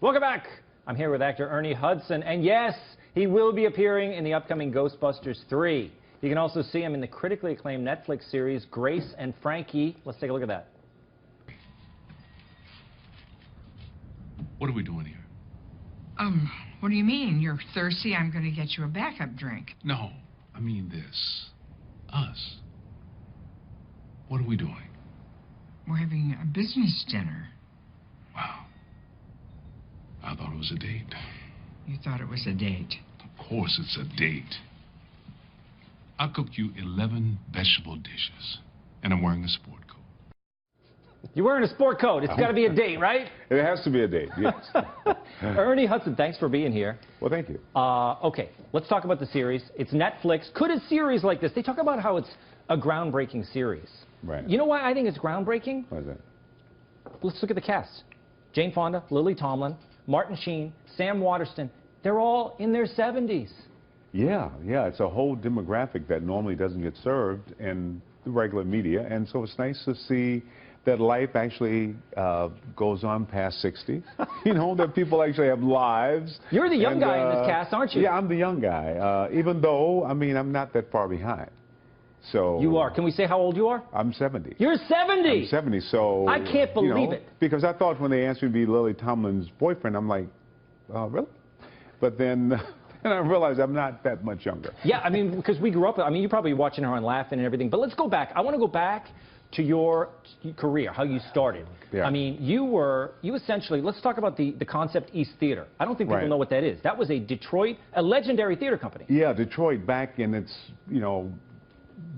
Welcome back. I'm here with actor Ernie Hudson, and yes, he will be appearing in the upcoming Ghostbusters 3. You can also see him in the critically acclaimed Netflix series Grace and Frankie. Let's take a look at that. What are we doing here? What do you mean? You're thirsty? I'm going to get you a backup drink. No, I mean this. Us. What are we doing? We're having a business dinner. Wow. I thought it was a date. You thought it was a date? Of course it's a date. I'll cook you 11 vegetable dishes, and I'm wearing a sport coat. You're wearing a sport coat. It's got to be a date, right? It has to be a date, yes. Ernie Hudson, thanks for being here. Well, thank you. Okay, let's talk about the series. It's Netflix. Could a series like this, they talk about how it's a groundbreaking series. Right. You know why I think it's groundbreaking? Why is that? Let's look at the cast. Jane Fonda, Lily Tomlin, Martin Sheen, Sam Waterston. They're all in their 70s. Yeah, it's a whole demographic that normally doesn't get served in the regular media, and so it's nice to see that life actually goes on past 60. You know, that people actually have lives. You're the young guy in this cast, aren't you? Yeah, I'm the young guy, even though, I mean, I'm not that far behind. So You are. Can we say how old you are? I'm 70. You're 70? I'm 70, so... I can't believe it. Because I thought when they asked me to be Lily Tomlin's boyfriend, I'm like, really? But then... And I realized I'm not that much younger. Yeah, I mean, because we grew up, I mean, you're probably watching her on Laughing and everything, but let's go back. I want to go back to your career, how you started. Yeah. I mean, you essentially, let's talk about the Concept East Theater. I don't think people know what that is. That was a Detroit, a legendary theater company. Yeah, Detroit, back in its,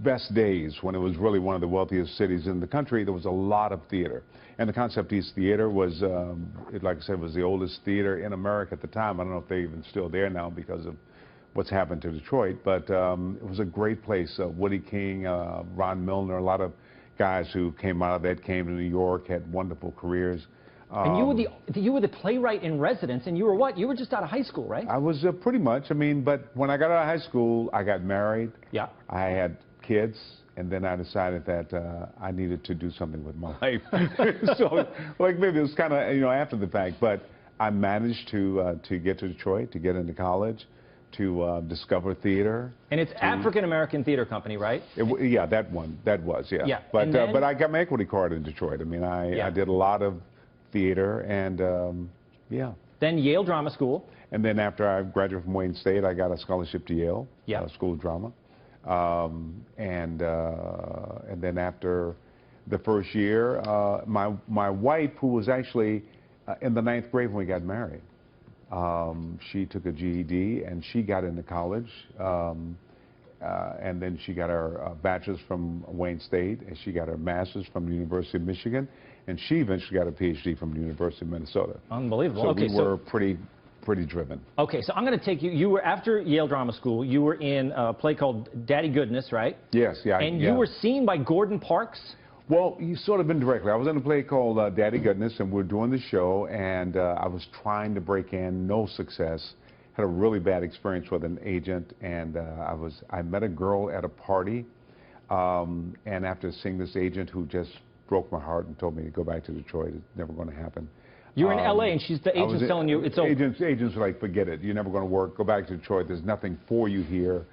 best days, when it was really one of the wealthiest cities in the country, there was a lot of theater. And the Concept East Theater was, like I said, was the oldest theater in America at the time. I don't know if they're even still there now because of what's happened to Detroit, but it was a great place. Woody King, Ron Milner, a lot of guys who came out of that came to New York, had wonderful careers. And you were the playwright in residence, and you were what? You were just out of high school, right? I was pretty much. I mean, but when I got out of high school, I got married. Yeah. I had kids, and then I decided that I needed to do something with my life. So, like, maybe it was kind of, after the fact, but I managed to get to Detroit, to get into college, to discover theater. And it's African-American Theater Company, right? Yeah, that was, yeah. Yeah. But I got my equity card in Detroit. I mean, I did a lot of theater, and yeah. Then Yale Drama School. And then after I graduated from Wayne State, I got a scholarship to Yale, School of Drama. And then after the first year, my wife, who was actually in the 9th grade when we got married, she took a GED and she got into college, and then she got her bachelor's from Wayne State, and she got her master's from the University of Michigan, and she eventually got a PhD from the University of Minnesota. Unbelievable. So okay, we were pretty driven. Okay, so I'm going to take you. You were after Yale Drama School. You were in a play called Daddy Goodness, right? Yes, yeah. And you were seen by Gordon Parks. Well, you sort of indirectly. I was in a play called Daddy Goodness, and we were doing the show, and I was trying to break in, no success. Had a really bad experience with an agent, and I met a girl at a party, and after seeing this agent who just broke my heart and told me to go back to Detroit, it's never going to happen. You're in L.A. and the agent's telling you it's over. Agents are like, forget it. You're never going to work. Go back to Detroit. There's nothing for you here.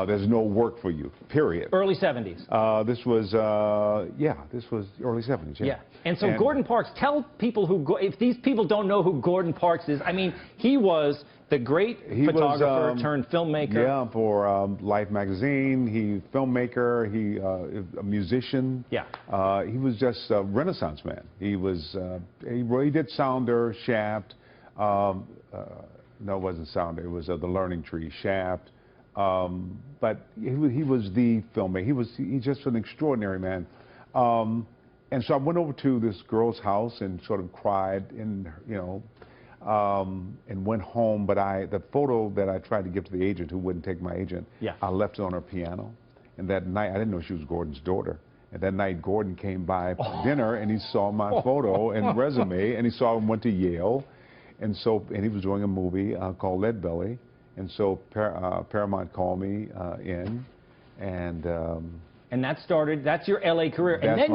There's no work for you, period. Early 70s. This was early 70s, Yeah. And so Gordon Parks, tell people if these people don't know who Gordon Parks is, I mean, he was the great photographer turned filmmaker. Yeah, for Life magazine. He filmmaker. He a musician. Yeah. He was just a Renaissance man. He was he did Sounder, Shaft. No, it wasn't Sounder. It was The Learning Tree, Shaft. But he was the filmmaker. He's just an extraordinary man. And so I went over to this girl's house and sort of cried, and and went home. But the photo that I tried to give to the agent, who wouldn't take my agent, I left it on her piano. And that night, I didn't know she was Gordon's daughter. And that night, Gordon came by for dinner, and he saw my photo and resume, and he saw and went to Yale, and he was doing a movie called Lead Belly, and so Paramount called me in, and that's your L.A. career. And then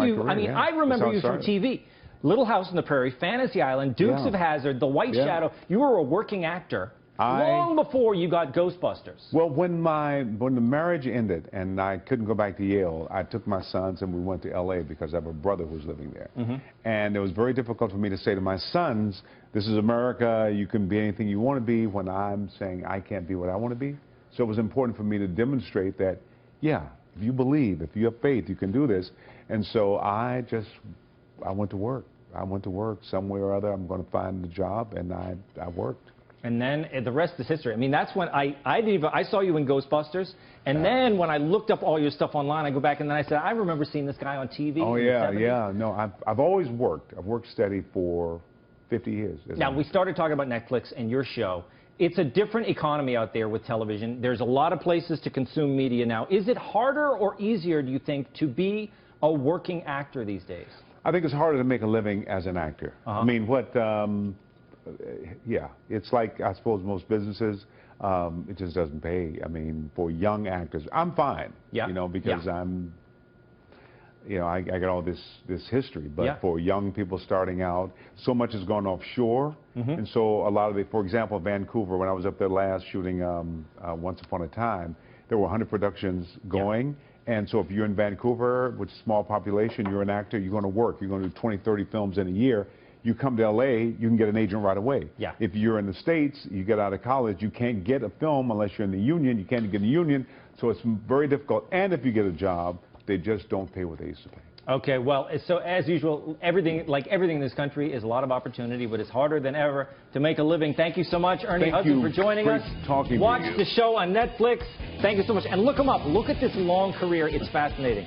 I remember you from TV. Little House on the Prairie, Fantasy Island, Dukes of Hazzard, The White Shadow. You were a working actor long before you got Ghostbusters. Well, when the marriage ended and I couldn't go back to Yale, I took my sons and we went to L.A. because I have a brother who was living there. And it was very difficult for me to say to my sons, this is America, you can be anything you want to be, when I'm saying I can't be what I want to be. So it was important for me to demonstrate that, yeah, if you believe, if you have faith, you can do this. And so I went to work. I went to work somewhere or other. I'm going to find a job, and I worked. And then the rest is history. I mean, that's when I saw you in Ghostbusters, and then when I looked up all your stuff online, I go back and then I said, I remember seeing this guy on TV. Oh yeah, yeah. No, I've always worked. I've worked steady for 50 years. Now, we started talking about Netflix and your show. It's a different economy out there with television. There's a lot of places to consume media now. Is it harder or easier, do you think, to be a working actor these days? I think it's harder to make a living as an actor. I mean, yeah, it's like, I suppose, most businesses, it just doesn't pay. I mean, for young actors, I'm fine, you know, because I'm, you know, I got all this history. But for young people starting out, so much has gone offshore. And so a lot of for example, Vancouver, when I was up there last shooting Once Upon a Time, there were 100 productions going. And so if you're in Vancouver, with a small population, you're an actor, you're going to work. You're going to do 20, 30 films in a year. You come to L.A., you can get an agent right away. If you're in the States, you get out of college, you can't get a film unless you're in the union. You can't get a union, so it's very difficult. And if you get a job, they just don't pay what they used to pay. Okay, well, so as usual, everything in this country is a lot of opportunity, but it's harder than ever to make a living. Thank you so much, Ernie Hudson, for joining us. Watch the show on Netflix. Thank you so much. And look him up. Look at this long career. It's fascinating.